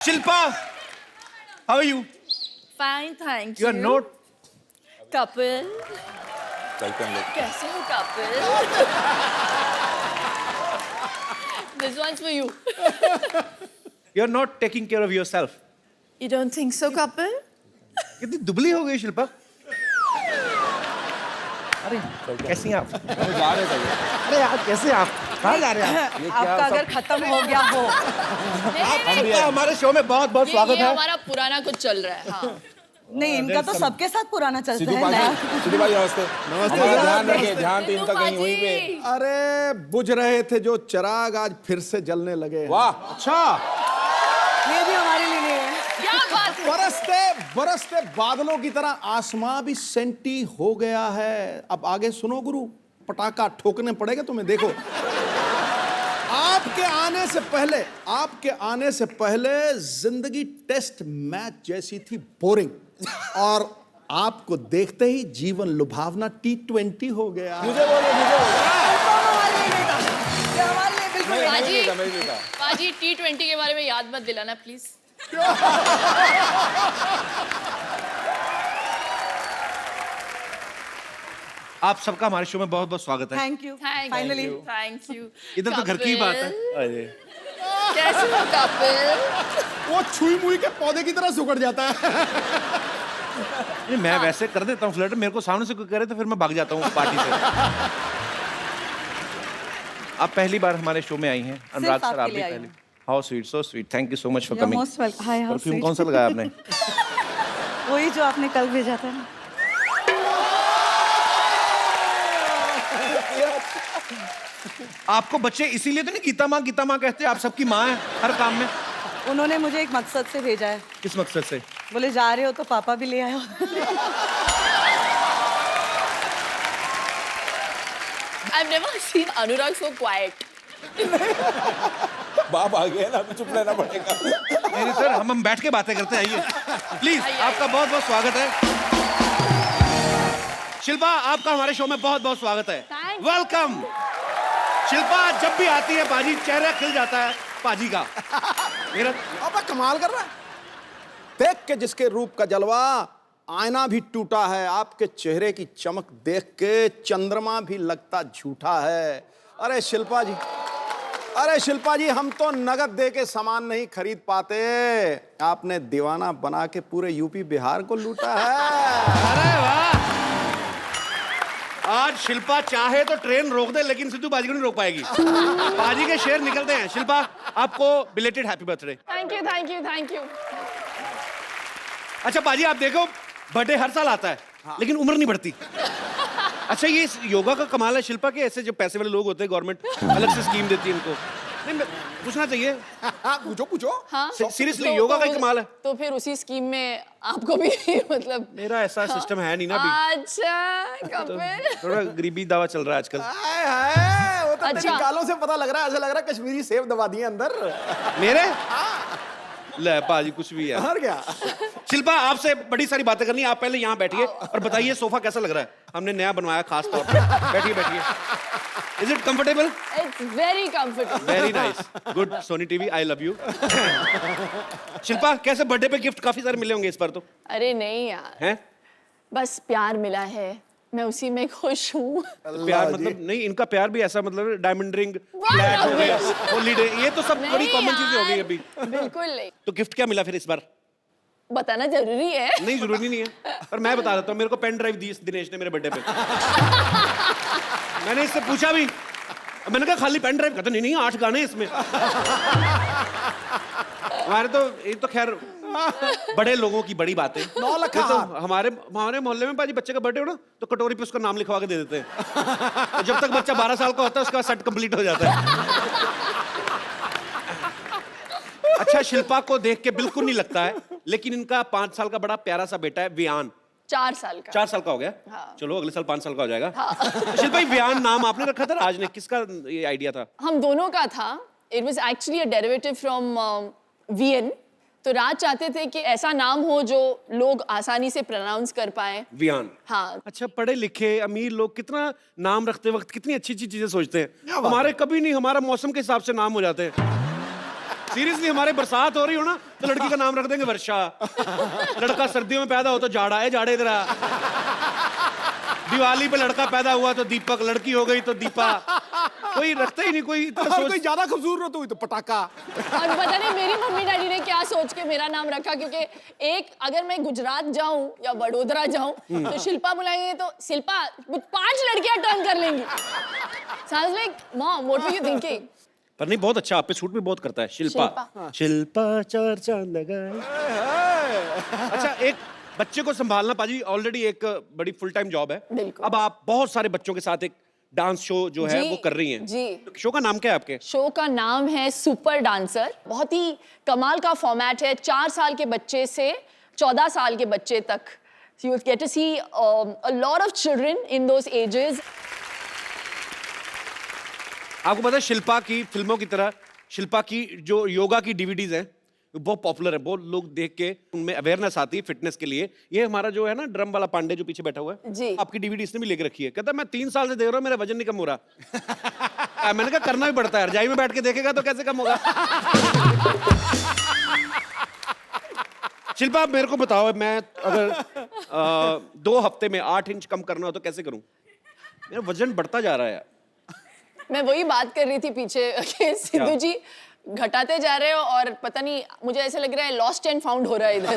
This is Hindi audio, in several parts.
Shilpa, how are you? Fine, thank You you. are not. Couple. Welcome, look. कैसे हो couple? This one's for you. You are not taking care of yourself. You don't think so, couple? कितनी दुबली हो गई शिल्पा? अरे कैसी हैं आप? जा रहे थे अरे यार कैसे आप? कहाँ जा रहे हैं आप? आपका अगर खत्म हो गया हो आपका हमारे शो में बहुत बहुत स्वागत ये है। हमारा पुराना कुछ चल रहा है। हाँ। नहीं, इनका तो सबके साथ पुराना चलता सिद्धू है भाई नया। सिद्धू भाई नमस्ते हमारा ध्यान रखिए ध्यान तो इनका कहीं वहीं पे अरे बुझ रहे थे जो चिराग आज फिर से जलने लगे। वाह अच्छा ये भी हमारे लिए नहीं है। क्या बात है? बरसते बरसते बादलों की तरह आसमां भी सेंटी हो गया है। अब आगे सुनो गुरु, पटाखा ठोकने पड़ेगा तुम्हें। देखो आपके आने से पहले जिंदगी टेस्ट मैच जैसी थी, बोरिंग, और आपको देखते ही जीवन लुभावना T20 हो गया। मुझे बोलो हमारे लिए नहीं था। ये हमारे लिए बिल्कुल नहीं। पाजी, मैं भी था पाजी T20 के बारे में याद मत दिलाना प्लीज। आप सबका हमारे शो में बहुत बहुत स्वागत है। Thank you. Thank finally you. Thank you. इधर तो घर की ही बात है। Couple. कैसे हो couple? वो छुई मुई के पौधे की तरह सुखड़ जाता है। नहीं मैं वैसे कर देता हूँ फ्लर्ट, मेरे को सामने से कोई करे तो फिर मैं भाग जाता हूँ पार्टी से। आप पहली बार हमारे शो में आई हैं। अनुराग सर आपके आप भी लिए आई पहली। हूँ। How sweet, so sweet, thank you so much for You're coming. most welcome. Hi, how perfume sweet. कौन सा लगाया आपने? वही जो आपने कल भेजा था ना। आपको बच्चे इसीलिए तो नहीं गीता माँ कहते, आप सबकी माँ है हर काम में। उन्होंने मुझे एक मकसद से भेजा है। किस मकसद से? बोले जा रहे हो तो पापा भी ले आयो। I've never seen Anurag so quiet. बाप आ गया ना अभी चुप रहना पड़ेगा नहीं सर, हम बैठ के बातें करते हैं। आइए प्लीज, आइए, आपका बहुत बहुत स्वागत है। शिल्पा, आपका हमारे शो में बहुत बहुत स्वागत है। Thank you. वेलकम। शिल्पा जब भी आती है पाजी चेहरा खिल जाता है पाजी का। मेरा अबे कमाल कर रहा है। देख के जिसके रूप का जलवा आईना भी टूटा है, आपके चेहरे की चमक देख के चंद्रमा भी लगता झूठा है। अरे शिल्पा जी हम तो नगद दे के सामान नहीं खरीद पाते, आपने दीवाना बना के पूरे यूपी बिहार को लूटा है। अरे वाह, आज शिल्पा चाहे तो ट्रेन रोक दे लेकिन सिद्धू बाजी को नहीं रोक पाएगी। बाजी के शेर निकलते हैं। शिल्पा आपको belated happy birthday. Thank you, thank you, thank you. अच्छा बाजी, आप देखो बर्थडे हर साल आता है लेकिन उम्र नहीं बढ़ती। अच्छा ये योगा का कमाल है शिल्पा के, ऐसे जो पैसे वाले लोग होते हैं गवर्नमेंट अलग से स्कीम देती है इनको। नहीं पूछना चाहिए। पूछो हाँ? सीरियसली योगा का ही कमाल है। तो फिर उसी स्कीम में आपको भी मतलब मेरा ऐसा सिस्टम है नहीं ना अभी। अच्छा कपिल। थोड़ा गरीबी दावा चल रहा है आजकल। हाय हाय, वो तो तेरी अच्छा। गालों से पता लग रहा है, ऐसा लग रहा है कश्मीरी सेब दबा दिए अंदर। मेरे ले पाजी कुछ भी है। और क्या? शिल्पा आपसे बड़ी सारी बातें करनी है, आप पहले यहाँ बैठिए और बताइए सोफा कैसा लग रहा है। हमने नया बनवाया खास तौर पे। बैठिए बैठिए। Is it comfortable? It's very comfortable. Very nice, good. Sony TV I love you. Shilpa कैसे बर्थडे पे गिफ्ट काफी सारे मिले होंगे इस बार तो? अरे नहीं यार, हैं? बस प्यार मिला है, मैं उसी में खुश हूँ। प्यार मतलब नहीं, इनका प्यार भी ऐसा मतलब डायमंड रिंग, वाह, फ्लैट हो गया, वाह। हॉलीडे, ये तो सब बड़ी कॉमन चीजें हो गई अभी। बिल्कुल नहीं। तो गिफ्ट क्या मिला फिर इस बार? बताना जरूरी है। नहीं जरूरी नहीं है, पर मैं बता देता हूँ। मेरे को पेन ड्राइव दी दिनेश ने मेरे बर्थडे पे। मैंने इससे पूछा भी, मैंने कहा खाली पेन ड्राइव? कहता नहीं 8 गाने इसमें। हमारे तो ये तो खैर बड़े लोगों की बड़ी बात है। 9 लाख तो हमारे मोहल्ले में पाजी बच्चे का बर्थडे हो ना तो कटोरी पे उसका नाम लिखवा के दे देते हैं। तो जब तक बच्चा 12 साल का होता है उसका सेट कंप्लीट हो जाता है। अच्छा शिल्पा को देख के बिल्कुल नहीं लगता है, लेकिन इनका 5 साल का बड़ा प्यारा सा बेटा है वियान। 4 साल का। 4 साल का हो गया। हाँ। चलो अगले साल 5 साल का हो जाएगा। तो शिल्पा वियान नाम आपने रखा था राज ने, किसका ये आइडिया था? हम दोनों का था। It was actually a derivative from VN. तो राज चाहते थे कि ऐसा नाम हो जो लोग आसानी से प्रोनाउंस कर पाए। वियान। हाँ। अच्छा पढ़े लिखे अमीर लोग कितना नाम रखते वक्त कितनी अच्छी अच्छी चीजें सोचते हैं। हमारे कभी नहीं, हमारा मौसम के हिसाब से नाम हो जाते हैं। सीरियसली हमारे बरसात हो रही हो ना तो लड़की का नाम रख देंगे वर्षा। लड़का सर्दियों में पैदा हो तो जाड़ा है, जाड़े इधर आ। दिवाली पे लड़का पैदा हुआ तो दीपक, लड़की हो गई तो दीपा। कोई रखता ही नहीं कोई इतना और सोच। कोई ज्यादा खूबसूरत हुई तो पटाखा। और पता नहीं मेरी मम्मी डैडी ने क्या सोच के मेरा नाम रखा, क्योंकि एक अगर मैं गुजरात जाऊं या वडोदरा जाऊं तो शिल्पा बुलाएंगे तो शिल्पा 5 लड़कियां टर्न कर लेंगी। Sounds like mom, what were you thinking? पर नहीं, बहुत अच्छा, आप पे सूट भी बहुत करता है। शिल्पा शिल्पा चार चांद लगाए। अच्छा, एक बच्चे को संभालना पाजी ऑलरेडी एक बड़ी फुल टाइम जॉब है। बिल्कुल। अब आप बहुत सारे बच्चों के साथ एक डांस शो जो है वो कर रही हैं। जी। शो का नाम क्या है आपके? शो का नाम है सुपर डांसर। बहुत ही कमाल का फॉर्मेट है। 4 साल के बच्चे से 14 साल के बच्चे तक। You will get to see a lot of children in those ages. आपको पता है शिल्पा की फिल्मों की तरह शिल्पा की जो योगा की डीवीडीज हैं वो बहुत पॉपुलर है। बहुत लोग देख के उनमें अवेयरनेस आती है फिटनेस के लिए। ये हमारा जो है ना ड्रम वाला पांडे जो पीछे बैठा हुआ है, जी। आपकी डीवीडी इसने भी लेके रखी है। कहता है मैं 3 साल से देख रहा हूँ, मेरा वजन नहीं कम हो रहा। मैंने कहा करना भी पड़ता है, रजाई में बैठ के देखेगा तो कैसे कम होगा। शिल्पा, आप मेरे को बताओ, मैं अगर 2 हफ्ते में 8 इंच कम करना हो तो कैसे करूं? मेरा वजन बढ़ता जा रहा है यार। मैं वही बात कर रही थी पीछे कि सिद्धू जी घटाते जा रहे हो और पता नहीं, मुझे ऐसा लग रहा है लॉस्ट एंड फाउंड हो रहा है इधर।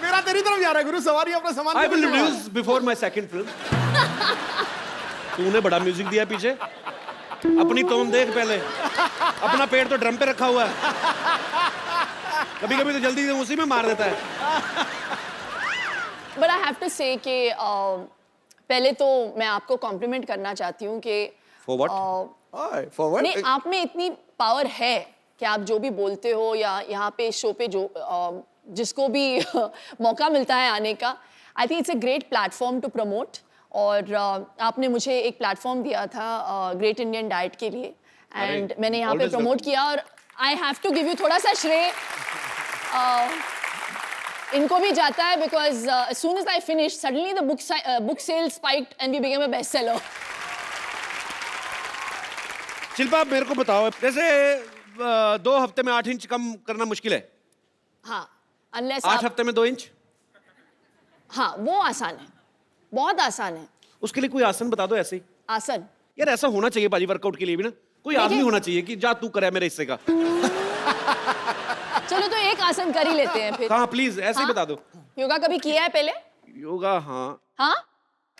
मेरा तेरी तरफ जा रहा है गुरु। सवारी अपना सामान। I will reduce before my second film. तूने बड़ा म्यूजिक दिया पीछे। अपनी टोन देख पहले। अपना पेट तो ड्रम पे रखा हुआ है। कभी-कभी तो जल्दी से उसी में मार देता है। बट आई हैव टू से कि पहले तो मैं आपको कॉम्प्लीमेंट करना चाहती हूँ कि For what? फॉरवर्ड। नहीं, आप में इतनी पावर है कि आप जो भी बोलते हो या यहाँ पे शो पे जो जिसको भी मौका मिलता है आने का, I think it's a great platform to promote. और आपने मुझे एक प्लेटफॉर्म दिया था ग्रेट इंडियन डाइट के लिए, एंड मैंने यहाँ पे always प्रमोट किया। और I have to give you थोड़ा सा श्रेय इनको भी जाता है, because as soon as I finished, suddenly the book sales spiked and we became a bestseller. Shilpa, आप मेरे को बताओ, जैसे 2 हफ्ते में 8 इंच कम करना मुश्किल है। हाँ, unless 8 आप, हफ्ते में 2 इंच? हाँ वो आसान है, बहुत आसान है। उसके लिए कोई आसन बता दो ऐसे ही। आसन यार ऐसा होना चाहिए बाजी, वर्कआउट के लिए भी ना कोई आदमी होना चाहिए कि जा तू करे मेरे हिस्से का। चलो तो एक आसन कर ही लेते हैं फिर। हाँ प्लीज ऐसे ही हाँ? बता दो। योगा कभी किया है पहले? योगा हाँ। हाँ,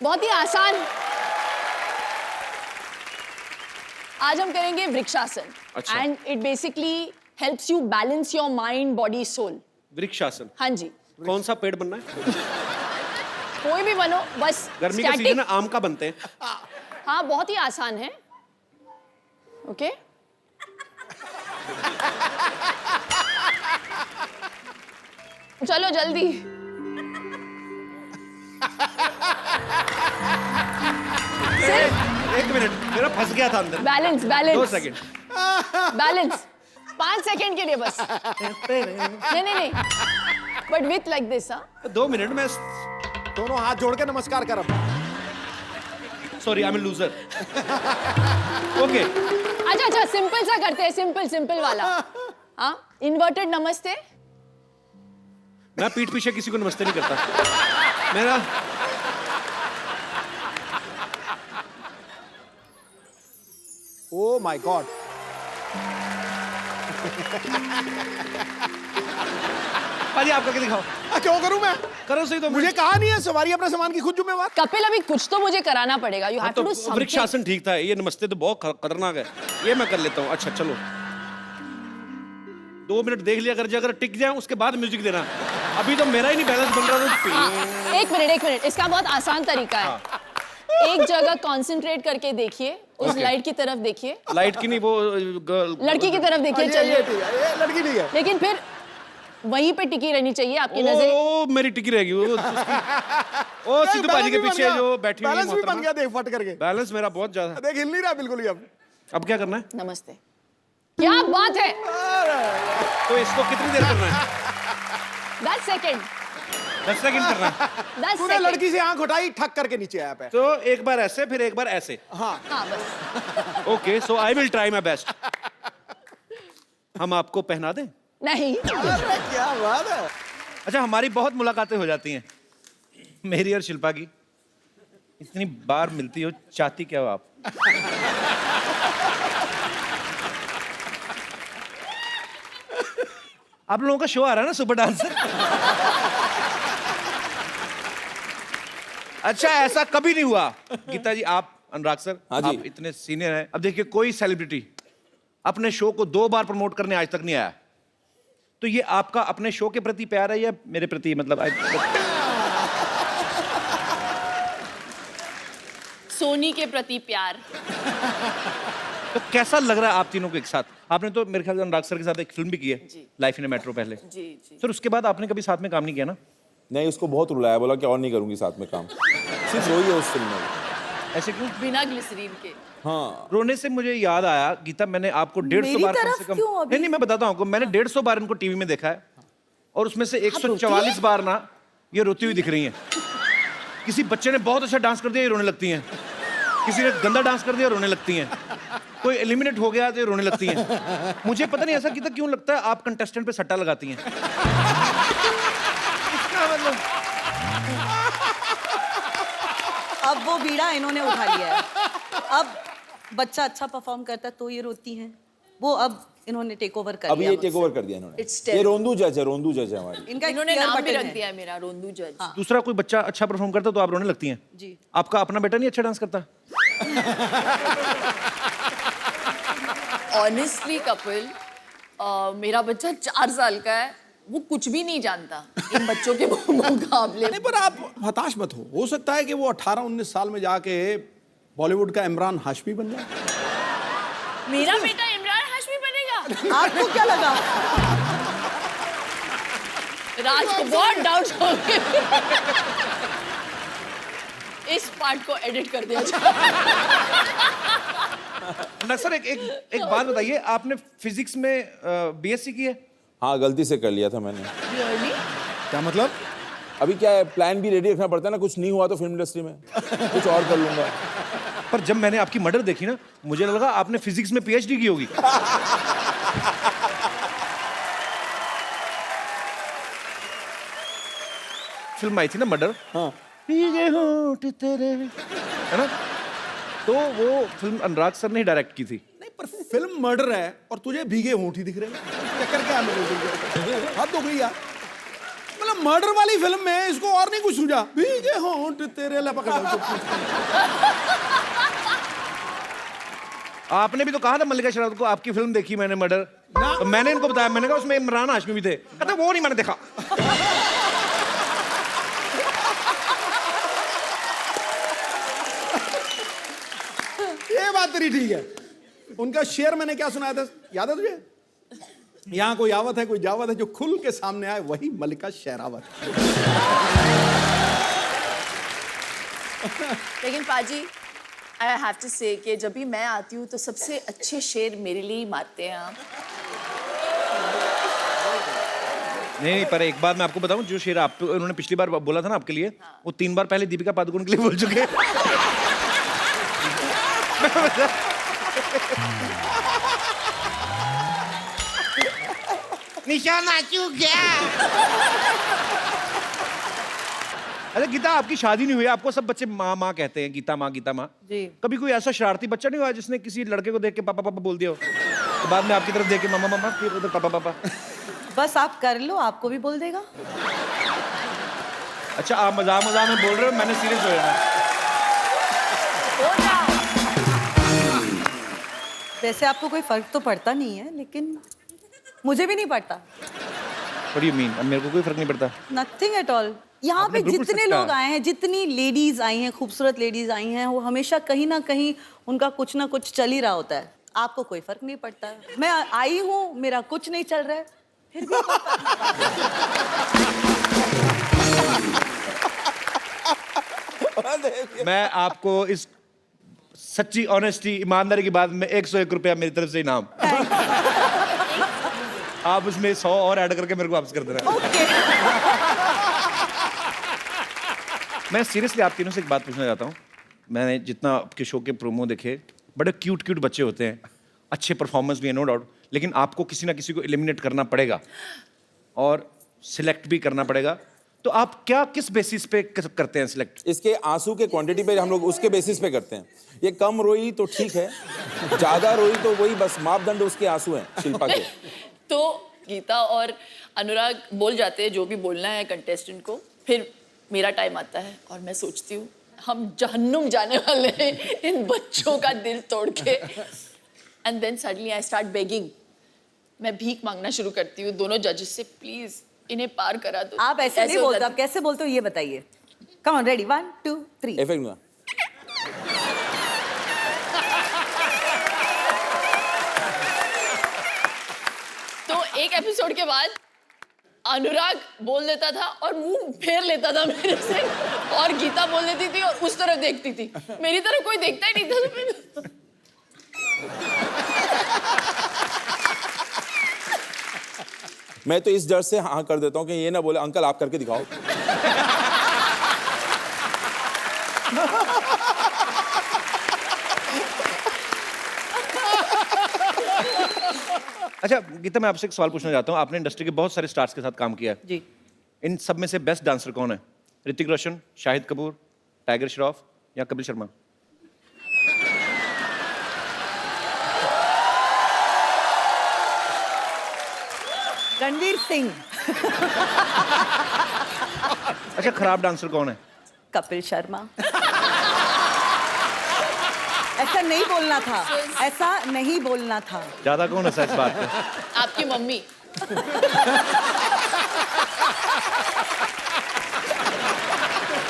बहुत ही आसान। आज हम करेंगे वृक्षासन। अच्छा। And it basically helps you balance your mind, body, soul. वृक्षासन। हाँ जी, कौन सा पेड़ बनना है? कोई भी बनो, बस गर्मी का static- सीजन है, आम का बनते हैं। हाँ, बहुत ही आसान है। ओके चलो जल्दी। सिर्फ एक मिनट, मेरा फंस गया था अंदर। Balance 2 balance second. Balance 5 second के लिए बस। नहीं नहीं नहीं, बट विथ लाइक दिस। हाँ 2 मिनट में। दोनों हाथ जोड़ के नमस्कार कर। Sorry, I am loser. Okay, अच्छा अच्छा, सिंपल सा करते हैं, सिंपल सिंपल वाला। हाँ, इन्वर्टेड नमस्ते। मैं पीठ पीछे किसी को नमस्ते नहीं करता। मेरा ओ माय गॉड। पाजी आप करके दिखाओ। क्यों करूं मैं? करो सही तो। मुझे कहा नहीं है सवारी अपने सामान की खुद जिम्मेवार। कपिल, अभी कुछ तो मुझे कराना पड़ेगा। यू हैव तो टू डू समथिंग। वृक्षासन ठीक था, ये नमस्ते तो बहुत खतरनाक है, ये मैं कर लेता हूँ। अच्छा चलो, 2 मिनट देख लिया कर, अगर टिक जाए उसके बाद म्यूजिक देना। अभी तो मेरा ही नहीं बैलेंस बन रहा तो। एक मिनट, इसका बहुत आसान तरीका है। एक जगह कंसंट्रेट करके देखिए, उस Okay. लाइट की तरफ देखिए, लाइट की नहीं, वो लड़की की तरफ देखिए। ये चलिए, ठीक है, ये लड़की ठीक है। लेकिन फिर वहीं पे टिकी रहनी चाहिए आपकी नजर। ओ मेरी टिकी रहेगी वो ओ सिद्धू पाजी के पीछे जो बैठी हुई है बैलेंस भी बन मोहतरमा। गया, देख फट करके। बैलेंस मेरा बहुत ज्यादा। देख हिल नहीं रहा बिल्कुल ही अब। अब क्या करना है? नमस्ते। क्या बात है। तो इसको कितनी देर करना है? 10 सेकंड। 10 सेकंड करना है। 10 तूने सेकंड। लड़की से आंख उठाई, ठक करके नीचे आया पे। तो एक बार ऐसे, फिर एक बार ऐसे। हाँ हाँ बस। Okay, so I will try my best. हम आपको पहना दें? नहीं अरे क्या बात है। अच्छा, हमारी बहुत मुलाकातें हो जाती हैं, मेरी और शिल्पा की। इतनी बार मिलती हो, चाहती क्या हो आप? आप लोगों का शो आ रहा है ना, सुपर डांसर। अच्छा, ऐसा कभी नहीं हुआ गीता जी, आप, अनुराग सर, हाँ जी। आप इतने सीनियर हैं। अब देखिए, कोई सेलिब्रिटी अपने शो को 2 बार प्रमोट करने आज तक नहीं आया, तो ये आपका अपने शो के प्रति प्यार है या मेरे प्रति? मतलब सोनी के प्रति प्यार। तो कैसा लग रहा है आप तीनों को एक साथ? आपने तो मेरे ख्याल से अनुराग सर के साथ एक फिल्म भी की है, लाइफ इन ए मेट्रो, पहले। जी जी। सर, उसके बाद आपने कभी साथ में काम नहीं किया ना? नहीं, उसको बहुत रुलाया, बोला कि और नहीं करूंगी साथ में काम, सिर्फ रोई है उस फिल्म में। ऐसे क्यों? बिना ग्लिसरीन के। हाँ, रोने से मुझे याद आया, गीता, मैंने आपको 150 मेरी बार कम तरफ से कम, क्यों अभी? नहीं, मैं बताता हूँ आपको, मैंने 150 बार इनको टीवी में देखा है, और उसमें से 144 बार ना ये रोती हुई दिख रही हैं। किसी बच्चे ने बहुत अच्छा डांस कर दिया, ये रोने लगती हैं। किसी ने गंदा डांस कर दिया, रोने लगती हैं। कोई एलिमिनेट हो गया तो ये रोने लगती हैं। मुझे पता नहीं ऐसा गीता क्यों लगता है आप कंटेस्टेंट पे सट्टा लगाती हैं। इसका मतलब अब वो बीड़ा इन्होंने उठा लिया है। अब बच्चा अच्छा परफॉर्म करता है तो ये रोती हैं, वो अब इन्होंने टेक ओवर कर अभी लिया ये टेक मुझसे। ओवर कर दिया It's इन्होंने। terrible. ये रोंदू जज है हमारी। इनका एक इन्होंने clear नाम भी button रख है। दिया है मेरा, रोंदू जज। दूसरा कोई बच्चा अच्छा परफॉर्म करता तो आप रोने लगती हैं? जी। आपका अपना बेटा नहीं अच्छा डांस करता? ऑनेस्टली कपिल, मेरा बच्चा 4 साल का है, वो कुछ भी नहीं जानता इन बच्चों के मुकाबले। नहीं, पर आप हताश मत हो सकता है कि वो 18-19 साल में जाके बॉलीवुड का इमरान हाशमी बन जाए। मेरा बेटा इमरान हाशमी बनेगा? आपको क्या लगा? राज को बहुत डाउट हो गए। इस पार्ट को एडिट कर दिया जाए। सर, एक बात बताइए, आपने फिजिक्स में बीएससी की है? हाँ, गलती से कर लिया था मैंने। Really? क्या मतलब? अभी क्या है, प्लान भी रेडी रखना पड़ता है ना, कुछ नहीं हुआ तो फिल्म इंडस्ट्री में कुछ और कर लूंगा। पर जब मैंने आपकी मर्डर देखी ना, मुझे लगा आपने फिजिक्स में पीएचडी की होगी। फिल्म आई थी ना मर्डर, हाँ, भीगे होंठ तेरे, है ना? तो वो फिल्म अनुराग सर ने डायरेक्ट की थी। नहीं, पर फिल्म मर्डर है और तुझे भीगे होंठ ही दिख रहे हैं। चक्कर क्या है मेरे? हद हो गई यार। मतलब मर्डर वाली फिल्म में इसको और नहीं कुछ सूझा? भीगे होंठ तेरे ले पकड़। आपने भी तो कहा था मल्लिका शेरावत को, आपकी फिल्म देखी मैंने मर्डर, तो मैंने इनको बताया, मैंने कहा उसमें इमरान हाशमी भी थे। कहते वो नहीं मैंने देखा। ये बात तेरी ठीक है। उनका शेर मैंने क्या सुनाया था, याद है तुझे? यहाँ कोई आवत है, कोई जावत है, जो खुल के सामने आए वही मल्लिका शेरावत। लेकिन पाजी, आई हैव टू से कि जब भी मैं आती हूँ तो सबसे अच्छे शेर मेरे लिए ही मारते हैं आप। नहीं, पर एक बात मैं आपको बताऊं, जो शेर आप उन्होंने पिछली बार बोला था ना आपके लिए, वो 3 बार पहले दीपिका पादुकोण के लिए बोल चुके हैं। निशाना चूक गया। अरे गीता, आपकी शादी नहीं हुई, आपको सब बच्चे माँ माँ कहते हैं, गीता माँ गीता माँ। जी। कभी कोई ऐसा शरारती बच्चा नहीं हुआ जिसने किसी लड़के को देख के पापा पापा बोल दिया हो, तो बाद में आपकी तरफ देख के मामा मामा, फिर उधर पापा पापा? बस आप कर लो, आपको भी बोल देगा। अच्छा, आप मजाक मजाक में बोल रहे हो, मैंने सीरियस हो जाना। वैसे आपको कोई फर्क तो पड़ता नहीं है, लेकिन मुझे भी नहीं पड़ता। What do you mean? अब मेरे को कोई फर्क नहीं पड़ता। Nothing at all. यहाँ पे आपने बिल्कुल जितने सच कहा। लोग आए हैं, जितनी लेडीज आई हैं, खूबसूरत लेडीज आई हैं, वो हमेशा कहीं ना कहीं उनका कुछ ना कुछ चल ही रहा होता है। आपको कोई फर्क नहीं पड़ता। मैं आई हूँ, मेरा कुछ नहीं चल रहा है, फिर भी मैं आपको इस सच्ची ऑनेस्टी ईमानदारी की बात में 101 रुपया मेरी तरफ से इनाम। आप उसमें 100 और ऐड करके मेरे को वापस कर देना। ओके। मैं सीरियसली आप तीनों से एक बात पूछना चाहता हूँ। मैंने जितना आपके शो के प्रोमो देखे, बड़े क्यूट क्यूट बच्चे होते हैं, अच्छे परफॉर्मेंस भी है नो डाउट, लेकिन आपको किसी ना किसी को एलिमिनेट करना पड़ेगा और सिलेक्ट भी करना पड़ेगा, तो आप क्या किस बेसिस पे करते हैं सिलेक्ट? इसके आंसू के क्वांटिटी पे हम लोग उसके बेसिस पे करते हैं। ये कम रोई तो ठीक है, ज्यादा रोई तो वही बस मापदंड उसके आंसू हैं शिल्पा के। तो गीता और अनुराग बोल जाते हैं जो भी बोलना है कंटेस्टेंट को, फिर मेरा टाइम आता है और मैं सोचती हूँ हम जहन्नुम जाने वाले हैं इन बच्चों का दिल तोड़ के। And then suddenly I start begging, मैं भीख मांगना शुरू करती हूँ दोनों जजेस से, प्लीज इन्हें पार करा दो। आप ऐसे नहीं बोलते, आप कैसे बोलते हो ये बताइए। Come on, ready, 1 2 3। इफेक्ट में तो एक एपिसोड के बाद अनुराग बोल देता था और मुंह फेर लेता था मेरे से, और गीता बोल देती थी और उस तरफ देखती थी, मेरी तरफ कोई देखता ही नहीं था। मैं तो इस डर से हाँ कर देता हूँ कि ये ना बोले अंकल आप करके दिखाओ। अच्छा गीता, मैं आपसे एक सवाल पूछना चाहता हूँ। आपने इंडस्ट्री के बहुत सारे स्टार्स के साथ काम किया है जी। इन सब में से बेस्ट डांसर कौन है? ऋतिक रोशन, शाहिद कपूर, टाइगर श्रॉफ या कपिल शर्मा? रणवीर सिंह। अच्छा खराब डांसर कौन है? कपिल शर्मा। ऐसा नहीं बोलना था, ऐसा नहीं बोलना था। ज्यादा कौन है इस बात पे? आपकी मम्मी।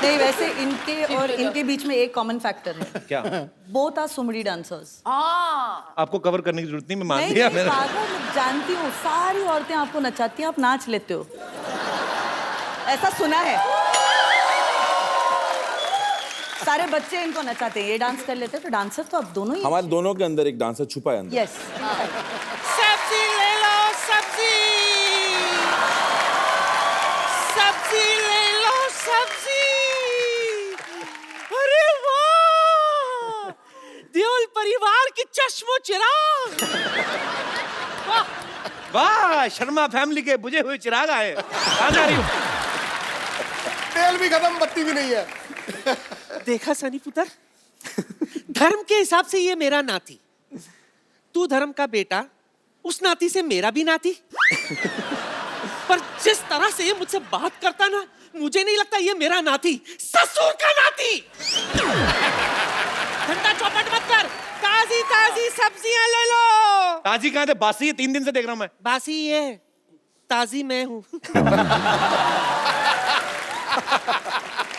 नहीं, वैसे इनके और इनके बीच में एक कॉमन फैक्टर है। क्या? बोथ आर सुमड़ी डांसर्स। आपको कवर करने की जरूरत नहीं, मैं मान नहीं, लिया नहीं, मैंने। पागल, मैं जानती हूँ सारी औरतें आपको नचाती हैं, आप नाच लेते हो, ऐसा सुना है। सारे बच्चे इनको नचाते हैं, ये डांस कर लेते हैं, तो डांसर तो आप दोनों ही। हमारे दोनों के अंदर एक डांसर छुपा है अंदर। यस। सब्जी ले लो सब्जी, सब्जी ले लो सब्जी। अरे वाह, देओल परिवार की चश्मो चिराग। वाह, शर्मा फैमिली के बुझे हुए चिराग आए। कहाँ जा रही हूँ? तेल भी खत्म, बत्ती भी नहीं है। देखा सनी पुत्र, धर्म के हिसाब से ये मेरा नाती, तू धर्म का बेटा, उस नाती से मेरा भी नाती। पर जिस तरह से ये मुझसे बात करता ना, मुझे नहीं लगता ये मेरा नाती, ससुर का नाती। घंटा चौपट मत कर, ताजी ताजी सब्जियां ले लो। ताजी कहाँ थे? बासी है, 3 दिन से देख रहा हूँ मैं। बासी ये, ताजी मैं हूँ।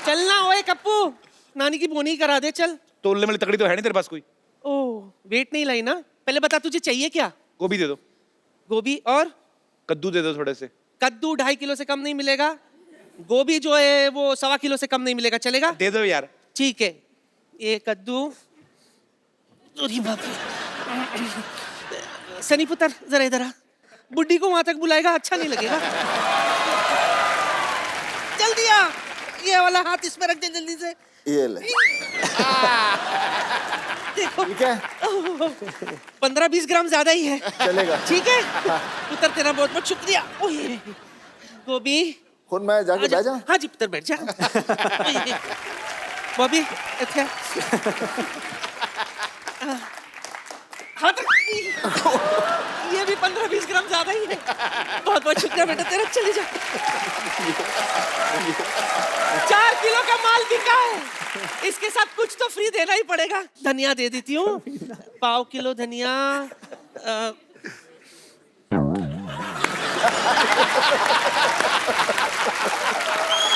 चलना ओए कप्पू, नानी की बोनी करा दे चल। तोलने वाली तकड़ी तो है नहीं तेरे पास कोई? ओह, वेट नहीं लाई ना। पहले बता तुझे चाहिए क्या? गोभी दे दो। गोभी और कद्दू दे दो थोड़े से। कद्दू 2.5 किलो से कम नहीं मिलेगा। गोभी जो है वो 1.25 किलो से कम नहीं मिलेगा, चलेगा? दे दो यार। ठीक है, ये कद्दू। अरे बाप रे। सनी पुत्र जरा इधर आ, बुड्ढी को वहां तक बुलाएगा अच्छा नहीं लगेगा। जल्दी आ, ये वाला हाथ इसमें रख दे जल्दी से। ये ले। देखो ठीक है, 15-20 ग्राम ज्यादा ही है, चलेगा। ठीक है? पुत्र तेरा बहुत बहुत शुक्रिया। ओए, गोभी खुद मैं जाके आजा। बैठ जाऊं? हाँ जी पुत्र बैठ जा। बॉबी अच्छा हाँ तो ये भी 15-20 ग्राम ज्यादा ही है। बहुत बहुत शुक्रिया बेटा तेरा, चली जा। 4 किलो का माल बिका है, इसके साथ कुछ तो फ्री देना ही पड़ेगा। धनिया दे देती हूँ, 1/4 किलो धनिया।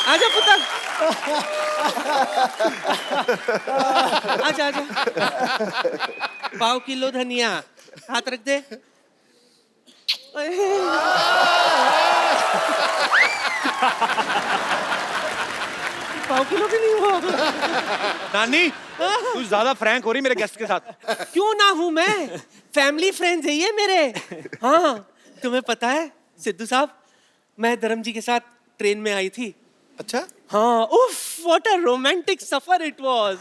आजा पुत्र, आजा आजा। 1/4 किलो धनिया, हाथ रख दे। 1/4 किलो भी नहीं हुआ। नानी तू ज्यादा फ्रैंक हो रही मेरे गेस्ट के साथ। क्यों ना हूं मैं, फैमिली फ्रेंड्स है ये मेरे। हाँ तुम्हें पता है सिद्धू साहब, मैं धर्म जी के साथ ट्रेन में आई थी। अच्छा, हाँ, उफ what a romantic suffer it was.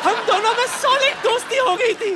हम दोनों में सॉलिड दोस्ती हो गई थी।